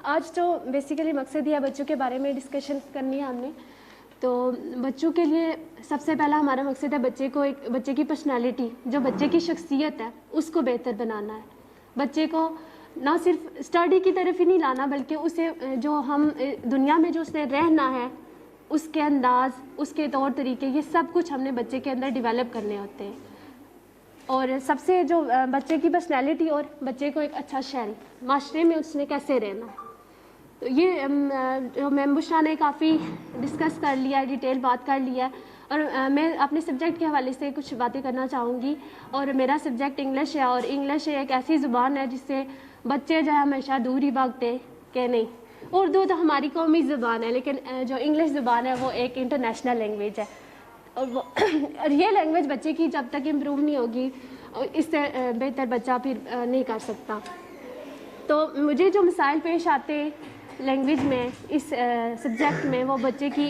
आज तो बेसिकली मकसद ही है बच्चों के बारे में डिस्कशन करनी है हमने। तो बच्चों के लिए सबसे पहला हमारा मकसद है बच्चे की पर्सनालिटी, जो बच्चे की शख्सियत है उसको बेहतर बनाना है। बच्चे को ना सिर्फ स्टडी की तरफ ही नहीं लाना, बल्कि उसे जो हम दुनिया में जो उसने रहना है उसके अंदाज़, उसके तौर तरीके, ये सब कुछ हमने बच्चे के अंदर डेवलप करने होते हैं। और सबसे जो बच्चे की पर्सनैलिटी और बच्चे को एक अच्छा शहरी माशरे में उसने कैसे रहना है, तो ये जो मैम बुशरा ने काफ़ी डिस्कस कर लिया है, डिटेल बात कर लिया है। और मैं अपने सब्जेक्ट के हवाले से कुछ बातें करना चाहूँगी। और मेरा सब्जेक्ट इंग्लिश है, और इंग्लिश एक ऐसी ज़ुबान है जिससे बच्चे जो है हमेशा दूर ही भागते कि नहीं। उर्दू तो हमारी कौमी ज़ुबान है, लेकिन जो इंग्लिश ज़ुबान है वो एक इंटरनेशनल लैंग्वेज है, और ये लैंग्वेज बच्चे की जब तक इम्प्रूव नहीं होगी इससे बेहतर बच्चा फिर नहीं कर सकता। तो मुझे जो मसाइल पेश आते लैंग्वेज में, इस सब्जेक्ट में, वो बच्चे की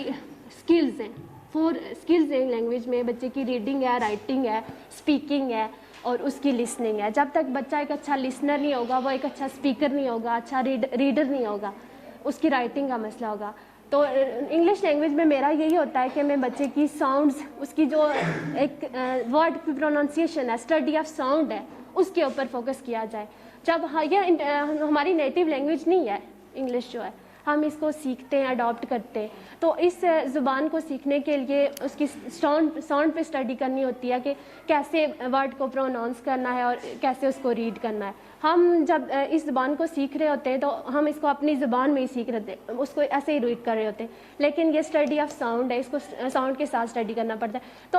स्किल्स हैं। 4 स्किल्स हैं लैंग्वेज में। बच्चे की रीडिंग है, राइटिंग है, स्पीकिंग है और उसकी लिसनिंग है। जब तक बच्चा एक अच्छा लिसनर नहीं होगा, वो एक अच्छा स्पीकर नहीं होगा, अच्छा रीडर नहीं होगा, उसकी राइटिंग का मसला होगा। तो इंग्लिश लैंग्वेज में मेरा यही होता है कि मैं बच्चे की साउंड्स, उसकी जो एक वर्ड की प्रोनाउंसिएशन है, स्टडी ऑफ साउंड है, उसके ऊपर फोकस किया जाए। जब ये हमारी नेटिव लैंग्वेज नहीं है इंग्लिश जो है, हम इसको सीखते हैं, अडॉप्ट करते हैं, तो इस ज़ुबान को सीखने के लिए उसकी साउंड पे स्टडी करनी होती है कि कैसे वर्ड को प्रोनाउंस करना है और कैसे उसको रीड करना है। हम जब इस ज़ुबान को सीख रहे होते हैं तो हम इसको अपनी ज़ुबान में ही सीख रहे होते हैं, उसको ऐसे ही रीड कर रहे होते हैं, लेकिन ये स्टडी ऑफ साउंड है, इसको साउंड के साथ स्टडी करना पड़ता है। तो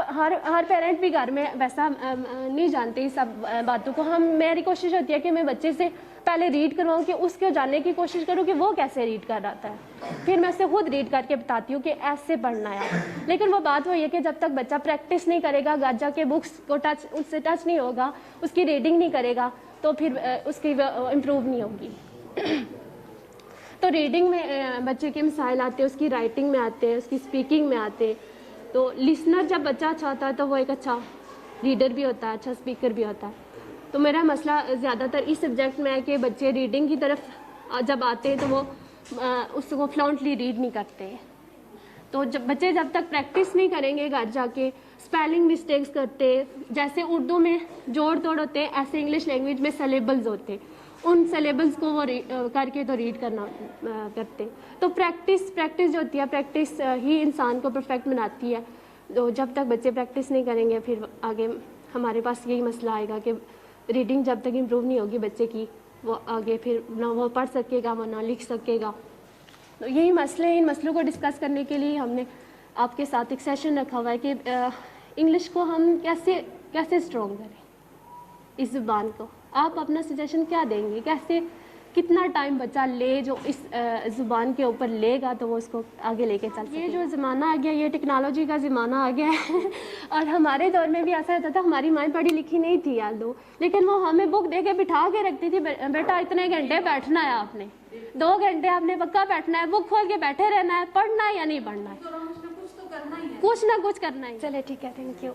हर पेरेंट भी घर में वैसा नहीं जानते इस सब बातों को। मेरी कोशिश होती है कि मैं बच्चे से पहले रीड करवाऊँ, कि उसको जानने की कोशिश करूँ कि वो कैसे रीड कर रहा है, फिर मैं उसे खुद रीड करके बताती हूँ कि ऐसे पढ़ना है। लेकिन वो बात वही है कि जब तक बच्चा प्रैक्टिस नहीं करेगा, घर जाके बुक्स को उससे टच नहीं होगा, उसकी रीडिंग नहीं करेगा, तो फिर उसकी इम्प्रूव नहीं होगी। तो रीडिंग में बच्चे के मसाइल आते हैं, उसकी राइटिंग में आते हैं, उसकी स्पीकिंग में आते हैं। तो लिसनर जब बच्चा अच्छा होता है तो वो एक अच्छा रीडर भी होता है, अच्छा स्पीकर भी होता है। तो मेरा मसला ज़्यादातर इस सब्जेक्ट में है कि बच्चे रीडिंग की तरफ जब आते हैं तो वो उसको फ्लुएंटली रीड नहीं करते। तो जब तक प्रैक्टिस नहीं करेंगे घर जाके, स्पेलिंग मिस्टेक्स करते, जैसे उर्दू में जोड़ तोड़ होते हैं, ऐसे इंग्लिश लैंग्वेज में सिलेबल्स होते हैं, उन सिलेबल्स को वो करके तो रीड करना करते। तो प्रैक्टिस जो होती है, प्रैक्टिस ही इंसान को परफेक्ट बनाती है। तो जब तक बच्चे प्रैक्टिस नहीं करेंगे, फिर आगे हमारे पास यही मसला आएगा कि रीडिंग जब तक इम्प्रूव नहीं होगी बच्चे की, वो आगे फिर ना वो पढ़ सकेगा, वो ना लिख सकेगा। तो यही मसले हैं। इन मसलों को डिस्कस करने के लिए हमने आपके साथ एक सेशन रखा हुआ है कि इंग्लिश को हम कैसे स्ट्रॉन्ग करें, इस ज़ुबान को। आप अपना सजेशन क्या देंगे, कैसे, कितना टाइम बच्चा ले जो इस ज़ुबान के ऊपर लेगा तो वो उसको आगे लेके चल सके। ये जो ज़माना आ गया, ये टेक्नोलॉजी का ज़माना आ गया है और हमारे दौर में भी ऐसा होता था, हमारी माएँ पढ़ी लिखी नहीं थी यार दो, लेकिन वो हमें बुक दे के बिठा के रखती थी, बेटा इतने घंटे बैठना है आपने, 2 घंटे आपने पक्का बैठना है, बुक खोल के बैठे रहना है, पढ़ना है या नहीं पढ़ना है, कुछ ना कुछ करना ही है। चले ठीक है, थैंक यू।